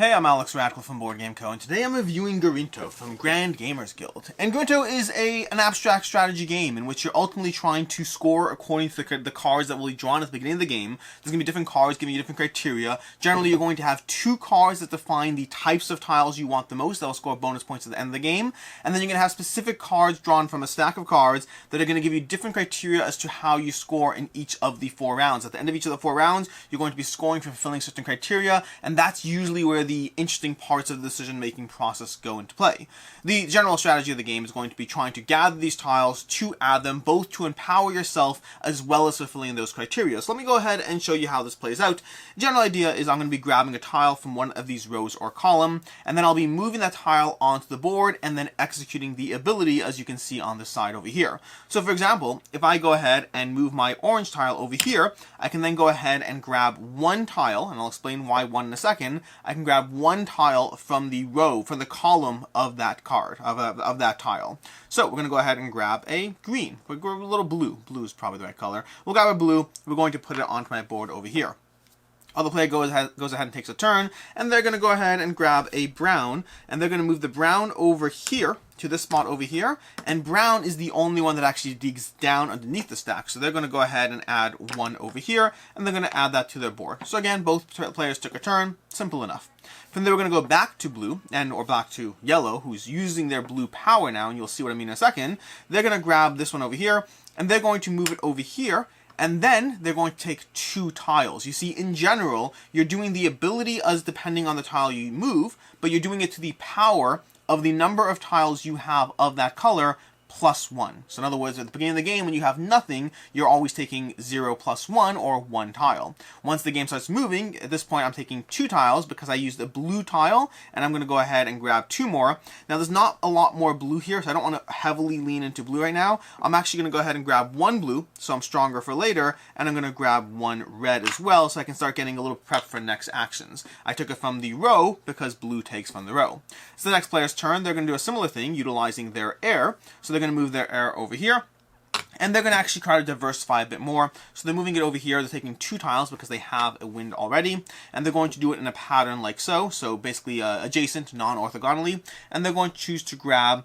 Hey, I'm Alex Radcliffe from Board Game Co. and today I'm reviewing Gorinto from Grand Gamers Guild. And Gorinto is an abstract strategy game in which you're ultimately trying to score according to the cards that will be drawn at the beginning of the game. There's going to be different cards giving you different criteria. Generally, you're going to have two cards that define the types of tiles you want the most that will score bonus points at the end of the game. And then you're going to have specific cards drawn from a stack of cards that are going to give you different criteria as to how you score in each of the 4 rounds. At the end of each of the 4 rounds, you're going to be scoring for fulfilling certain criteria, and that's usually where the interesting parts of the decision-making process go into play. The general strategy of the game is going to be trying to gather these tiles to add them, both to empower yourself as well as fulfilling those criteria. So let me go ahead and show you how this plays out. The general idea is I'm going to be grabbing a tile from one of these rows or column, and then I'll be moving that tile onto the board and then executing the ability, as you can see on the side over here. So for example, if I go ahead and move my orange tile over here, I can then go ahead and grab one tile, and I'll explain why one in a second. I can grab one tile from the row, from the column of that card, of that tile. So we're going to go ahead and grab a green. We'll go a little blue. Blue is probably the right color. We'll grab a blue. We're going to put it onto my board over here. Other player goes ahead and takes a turn, and they're going to go ahead and grab a brown, and they're going to move the brown over here to this spot over here, and brown is the only one that actually digs down underneath the stack. So they're going to go ahead and add one over here, and they're going to add that to their board. So again, both players took a turn. Simple enough. From there, we're going to go back to blue, or back to yellow, who's using their blue power now, and you'll see what I mean in a second. They're going to grab this one over here, and they're going to move it over here, and then they're going to take 2 tiles. You see, in general, you're doing the ability as depending on the tile you move, but you're doing it to the power of the number of tiles you have of that color plus 1. So in other words, at the beginning of the game, when you have nothing, you're always taking 0 plus 1, or 1 tile. Once the game starts moving, at this point I'm taking 2 tiles because I used a blue tile, and I'm going to go ahead and grab 2 more. Now there's not a lot more blue here, so I don't want to heavily lean into blue right now. I'm actually going to go ahead and grab 1 blue, so I'm stronger for later, and I'm going to grab 1 red as well, so I can start getting a little prep for next actions. I took it from the row because blue takes from the row. So the next player's turn, they're going to do a similar thing, utilizing their air. So they're going to move their air over here, and they're going to actually try to diversify a bit more. So they're moving it over here. They're taking 2 tiles because they have a wind already, and they're going to do it in a pattern like so. So basically adjacent, non-orthogonally, and they're going to choose to grab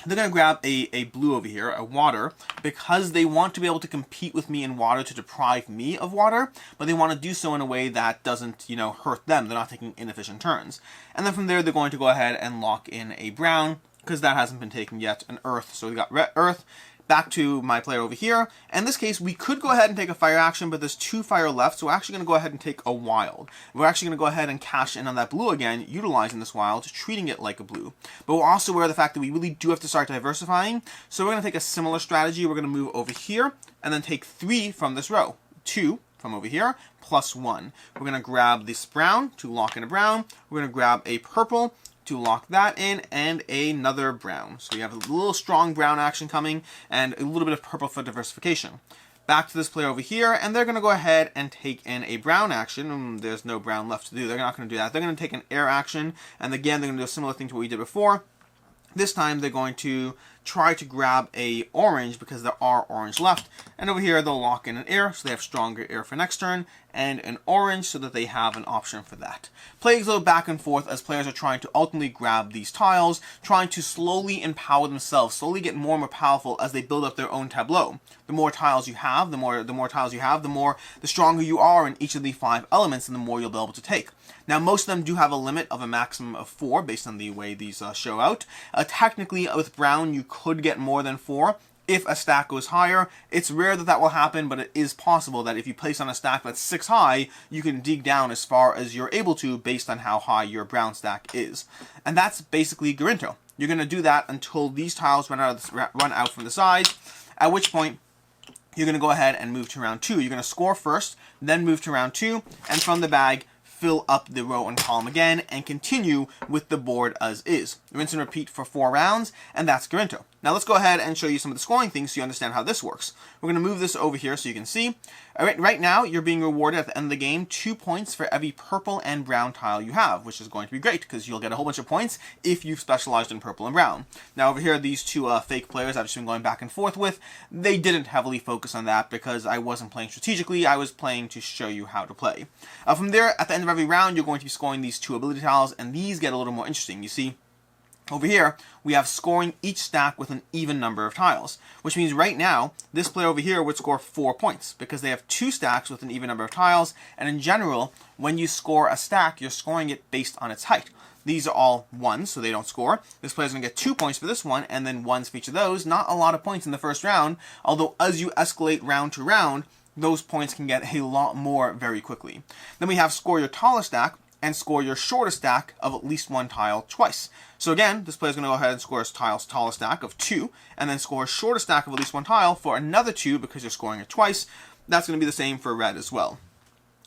they're going to grab a blue over here, a water, because they want to be able to compete with me in water to deprive me of water, but they want to do so in a way that doesn't, hurt them. They're not taking inefficient turns. And then from there, they're going to go ahead and lock in a brown, because that hasn't been taken yet, an earth. So we got red earth. Back to my player over here. In this case, we could go ahead and take a fire action, but there's 2 fire left, so we're actually going to go ahead and take a wild. We're actually going to go ahead and cash in on that blue again, utilizing this wild, treating it like a blue. But we're also aware of the fact that we really do have to start diversifying, so we're going to take a similar strategy. We're going to move over here, and then take 3 from this row. 2 from over here, plus 1. We're going to grab this brown to lock in a brown. We're going to grab a purple to lock that in, and another brown. So we have a little strong brown action coming, and a little bit of purple for diversification. Back to this player over here, and they're going to go ahead and take in a brown action. There's no brown left to do. They're not going to do that. They're going to take an air action, and again, they're going to do a similar thing to what we did before. This time, they're going to try to grab a orange because there are orange left. And over here, they'll lock in an air, so they have stronger air for next turn, and an orange so that they have an option for that. Play go back and forth as players are trying to ultimately grab these tiles, trying to slowly empower themselves, slowly get more and more powerful as they build up their own tableau. The more tiles you have, the stronger you are in each of the 5 elements, and the more you'll be able to take. Now, most of them do have a limit of a maximum of 4 based on the way these show out. Technically, with brown, you could get more than 4 if a stack goes higher. It's rare that that will happen, but it is possible that if you place on a stack that's 6 high, you can dig down as far as you're able to based on how high your brown stack is. And that's basically Gorinto. You're going to do that until these tiles run out from the sides, at which point you're going to go ahead and move to round 2. You're going to score first, then move to round 2, and from the bag, fill up the row and column again, and continue with the board as is. Rinse and repeat for 4 rounds, and that's Gorinto. Now let's go ahead and show you some of the scoring things so you understand how this works. We're going to move this over here so you can see. Right now, you're being rewarded at the end of the game 2 points for every purple and brown tile you have, which is going to be great because you'll get a whole bunch of points if you've specialized in purple and brown. Now over here, these two fake players I've just been going back and forth with, they didn't heavily focus on that because I wasn't playing strategically, I was playing to show you how to play. From there, at the end of every round, you're going to be scoring these 2 ability tiles, and these get a little more interesting. You see, over here, we have scoring each stack with an even number of tiles, which means right now, this player over here would score 4 points because they have 2 stacks with an even number of tiles, and in general, when you score a stack, you're scoring it based on its height. These are all 1s, so they don't score. This player's going to get 2 points for this one, and then 1s for each of those. Not a lot of points in the first round, although as you escalate round to round, those points can get a lot more very quickly. Then we have score your tallest stack, and score your shortest stack of at least 1 tile twice. So again, this player is going to go ahead and score his tallest stack of 2, and then score a shortest stack of at least 1 tile for another 2 because you're scoring it twice. That's going to be the same for red as well.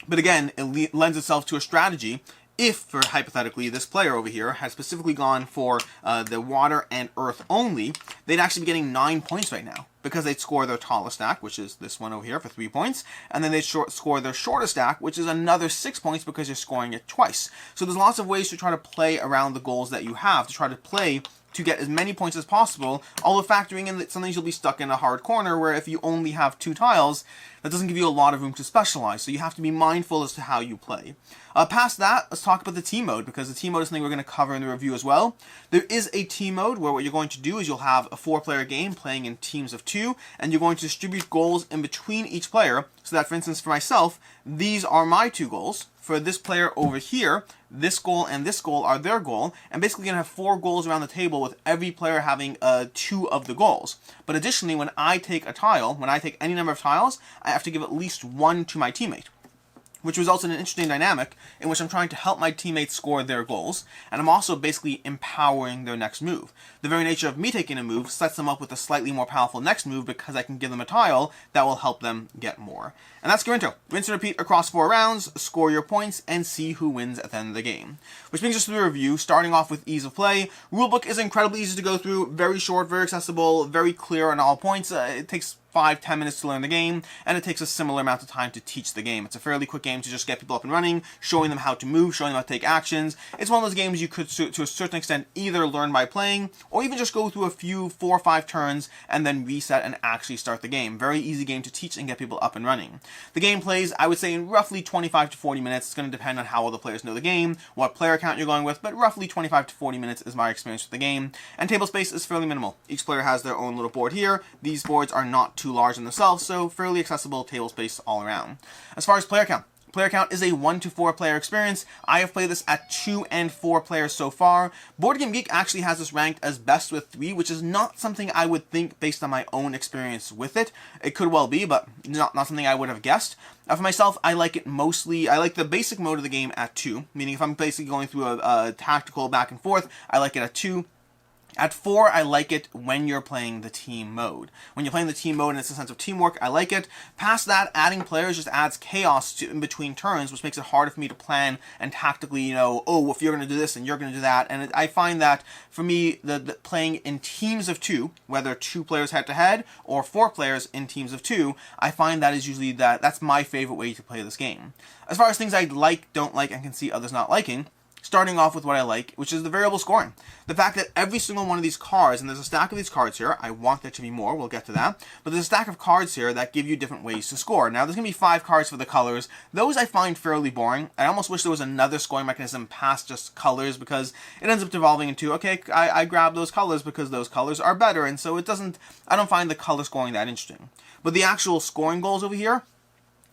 But again, it lends itself to a strategy if, for hypothetically, this player over here had specifically gone for the water and earth only, they'd actually be getting 9 points right now because they'd score their tallest stack, which is this one over here, for 3 points, and then they'd score their shortest stack, which is another 6 points because you're scoring it twice. So there's lots of ways to try to play around the goals that you have, to try to play to get as many points as possible, although factoring in that sometimes you'll be stuck in a hard corner where if you only have 2 tiles, that doesn't give you a lot of room to specialize, so you have to be mindful as to how you play. Past that, let's talk about the team mode, because the team mode is something we're going to cover in the review as well. There is a team mode where what you're going to do is you'll have a 4-player game playing in teams of 2, and you're going to distribute goals in between each player, so that, for instance, for myself, these are my 2 goals. For this player over here, this goal and this goal are their goal, and basically you're going to have 4 goals around the table with every player having 2 of the goals. But additionally, when I take a tile, when I take any number of tiles, I have to give at least 1 to my teammate, which results in an interesting dynamic in which I'm trying to help my teammates score their goals, and I'm also basically empowering their next move. The very nature of me taking a move sets them up with a slightly more powerful next move because I can give them a tile that will help them get more. And that's Gorinto. Rinse and repeat across 4 rounds, score your points, and see who wins at the end of the game. Which brings us to the review, starting off with ease of play. Rulebook is incredibly easy to go through, very short, very accessible, very clear on all points. It takes 5-10 minutes to learn the game, and it takes a similar amount of time to teach the game. It's a fairly quick game to just get people up and running, showing them how to move, showing them how to take actions. It's one of those games you could, to a certain extent, either learn by playing, or even just go through a few 4 or 5 turns, and then reset and actually start the game. Very easy game to teach and get people up and running. The game plays, I would say, in roughly 25 to 40 minutes. It's going to depend on how well the players know the game, what player count you're going with, but roughly 25 to 40 minutes is my experience with the game. And table space is fairly minimal. Each player has their own little board here. These boards are not too large in themselves, so fairly accessible table space all around. As far as player count is a 1 to 4 player experience. I have played this at 2 and 4 players so far. Board Game Geek actually has this ranked as best with 3, which is not something I would think based on my own experience with it. It could well be, but not something I would have guessed. For myself, I like it mostly, I like the basic mode of the game at 2, meaning if I'm basically going through a tactical back and forth, I like it at 2. At 4, I like it when you're playing the team mode. When you're playing the team mode and it's a sense of teamwork, I like it. Past that, adding players just adds chaos in between turns, which makes it harder for me to plan and tactically, oh, if you're going to do this and you're going to do that. And I find that, for me, the playing in teams of 2, whether 2 players head-to-head or 4 players in teams of 2, I find that is usually that's my favorite way to play this game. As far as things I like, don't like, and can see others not liking, starting off with what I like, which is the variable scoring. The fact that every single one of these cards, and there's a stack of these cards here, I want there to be more, we'll get to that, but there's a stack of cards here that give you different ways to score. Now, there's going to be 5 cards for the colors. Those I find fairly boring. I almost wish there was another scoring mechanism past just colors, because it ends up devolving into, okay, I grab those colors because those colors are better, and so I don't find the color scoring that interesting. But the actual scoring goals over here,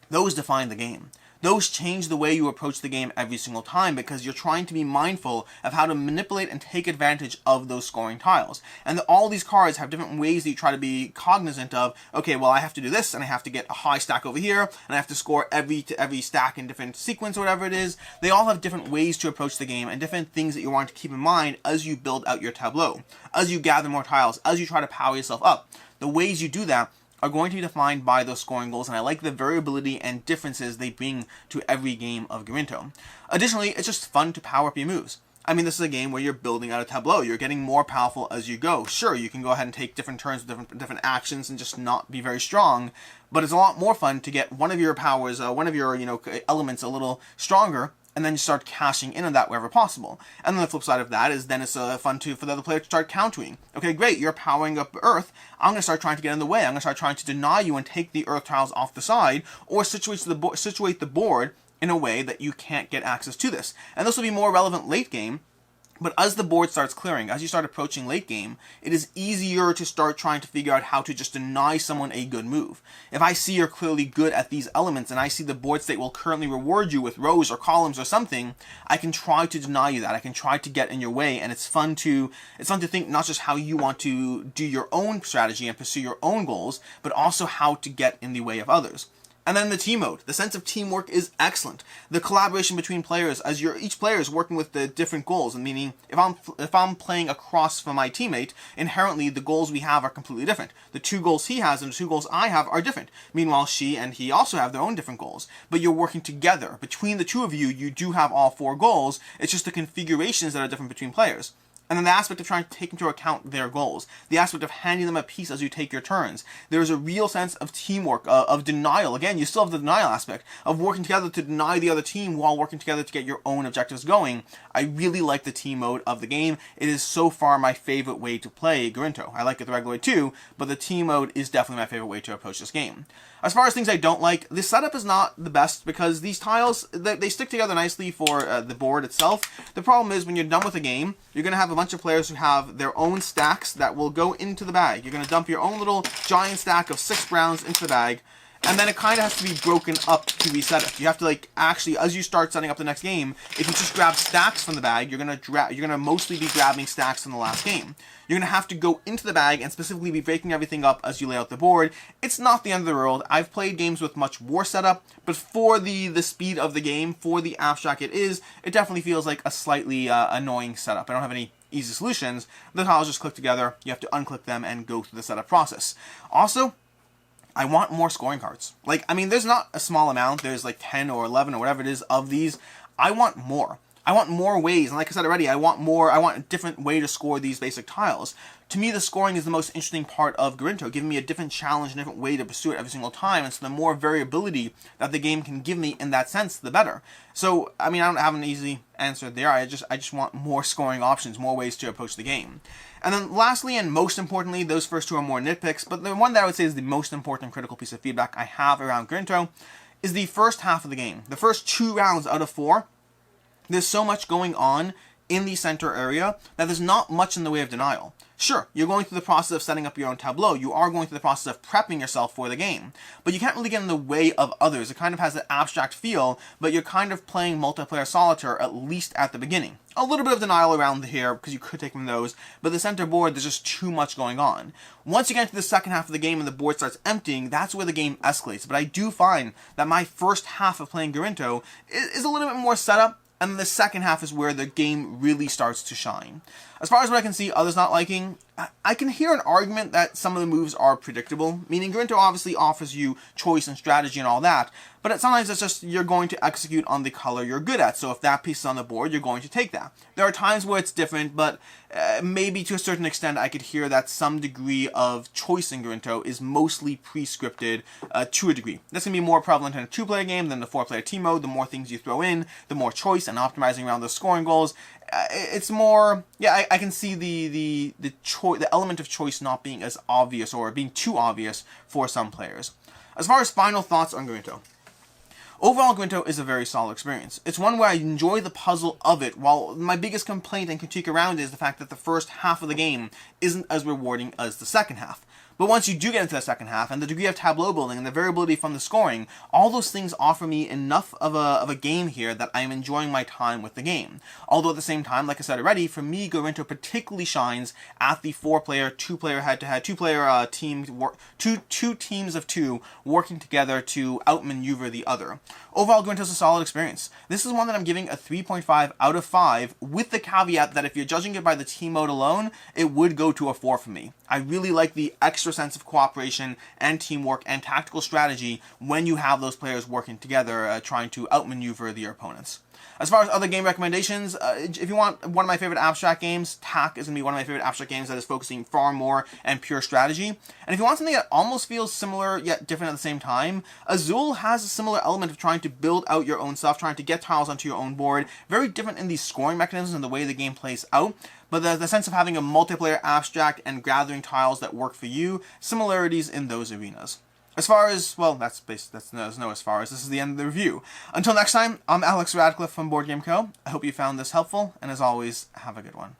those define the game. Those change the way you approach the game every single time because you're trying to be mindful of how to manipulate and take advantage of those scoring tiles. And all these cards have different ways that you try to be cognizant of, okay, well, I have to do this, and I have to get a high stack over here, and I have to score every stack in different sequence or whatever it is. They all have different ways to approach the game and different things that you want to keep in mind as you build out your tableau, as you gather more tiles, as you try to power yourself up. The ways you do that are going to be defined by those scoring goals, and I like the variability and differences they bring to every game of Gorinto. Additionally, it's just fun to power up your moves. I mean, this is a game where you're building out a tableau. You're getting more powerful as you go. Sure, you can go ahead and take different turns with different actions and just not be very strong, but it's a lot more fun to get one of your powers, one of your, elements a little stronger, and then you start cashing in on that wherever possible. And then the flip side of that is then it's fun for the other player to start countering. Okay, great, you're powering up Earth. I'm going to start trying to get in the way. I'm going to start trying to deny you and take the Earth tiles off the side, or situate the board in a way that you can't get access to this. And this will be more relevant late game. But as the board starts clearing, as you start approaching late game, it is easier to start trying to figure out how to just deny someone a good move. If I see you're clearly good at these elements and I see the board state will currently reward you with rows or columns or something, I can try to deny you that. I can try to get in your way, and it's fun to think not just how you want to do your own strategy and pursue your own goals, but also how to get in the way of others. And then the team mode. The sense of teamwork is excellent. The collaboration between players, as each player is working with the different goals, and meaning if I'm playing across from my teammate, inherently the goals we have are completely different. The 2 goals he has and the 2 goals I have are different. Meanwhile, she and he also have their own different goals. But you're working together. Between the 2 of you, you do have all 4 goals. It's just the configurations that are different between players. And then the aspect of trying to take into account their goals. The aspect of handing them a piece as you take your turns. There is a real sense of teamwork, of denial. Again, you still have the denial aspect of working together to deny the other team while working together to get your own objectives going. I really like the team mode of the game. It is so far my favorite way to play Gorinto. I like it the regular way too, but the team mode is definitely my favorite way to approach this game. As far as things I don't like, the setup is not the best because these tiles, they stick together nicely for the board itself. The problem is when you're done with a game, you're going to have a bunch of players who have their own stacks that will go into the bag. You're going to dump your own little giant stack of 6 browns into the bag, and then it kind of has to be broken up to be set up. You have to actually, as you start setting up the next game, if you just grab stacks from the bag, you're gonna mostly be grabbing stacks from the last game. You're gonna have to go into the bag and specifically be breaking everything up as you lay out the board. It's not the end of the world. I've played games with much more setup, but for the speed of the game, for the abstract it definitely feels like a slightly annoying setup. I don't have any easy solutions. The tiles just click together. You have to unclick them and go through the setup process. Also, I want more scoring cards. There's not a small amount. There's 10 or 11 or whatever it is of these. I want more. I want more ways. And like I said already, I want a different way to score these basic tiles. To me, the scoring is the most interesting part of Gorinto, giving me a different challenge, a different way to pursue it every single time. And so the more variability that the game can give me in that sense, the better. So, I don't have an easy answer there. I just want more scoring options, more ways to approach the game. And then lastly, and most importantly, those first 2 are more nitpicks, but the one that I would say is the most important critical piece of feedback I have around Gorinto is the first half of the game. The first 2 rounds out of 4, there's so much going on in the center area that there's not much in the way of denial. Sure, you're going through the process of setting up your own tableau. You are going through the process of prepping yourself for the game. But you can't really get in the way of others. It kind of has an abstract feel, but you're kind of playing multiplayer solitaire, at least at the beginning. A little bit of denial around here, because you could take from those, but the center board, there's just too much going on. Once you get into the second half of the game and the board starts emptying, that's where the game escalates. But I do find that my first half of playing Gorinto is a little bit more setup, and then the second half is where the game really starts to shine. As far as what I can see others not liking, I can hear an argument that some of the moves are predictable, meaning Gorinto obviously offers you choice and strategy and all that, but sometimes it's just you're going to execute on the color you're good at, so if that piece is on the board, you're going to take that. There are times where it's different, but maybe to a certain extent I could hear that some degree of choice in Gorinto is mostly pre-scripted to a degree. That's going to be more prevalent in a 2-player game than the 4-player team mode. The more things you throw in, the more choice and optimizing around the scoring goals. It's more, I can see the element of choice not being as obvious or being too obvious for some players. As far as final thoughts on Gorinto, overall Gorinto is a very solid experience. It's one where I enjoy the puzzle of it, while my biggest complaint and critique around it is the fact that the first half of the game isn't as rewarding as the second half. But once you do get into the second half, and the degree of tableau building and the variability from the scoring, all those things offer me enough of a game here that I am enjoying my time with the game. Although at the same time, like I said already, for me, Gorinto particularly shines at the 4-player, 2-player head-to-head, 2-player two teams of 2 working together to outmaneuver the other. Overall, Gorinto is a solid experience. This is one that I'm giving a 3.5 out of 5, with the caveat that if you're judging it by the team mode alone, it would go to a 4 for me. I really like the extra sense of cooperation and teamwork and tactical strategy when you have those players working together, trying to outmaneuver their opponents. As far as other game recommendations, if you want one of my favorite abstract games, TAC is going to be one of my favorite abstract games that is focusing far more on pure strategy. And if you want something that almost feels similar yet different at the same time, Azul has a similar element of trying to build out your own stuff, trying to get tiles onto your own board. Very different in the scoring mechanisms and the way the game plays out, but the sense of having a multiplayer abstract and gathering tiles that work for you, similarities in those arenas. As far as, well, there's no as far as. This is the end of the review. Until next time, I'm Alex Radcliffe from Board Game Co. I hope you found this helpful, and as always, have a good one.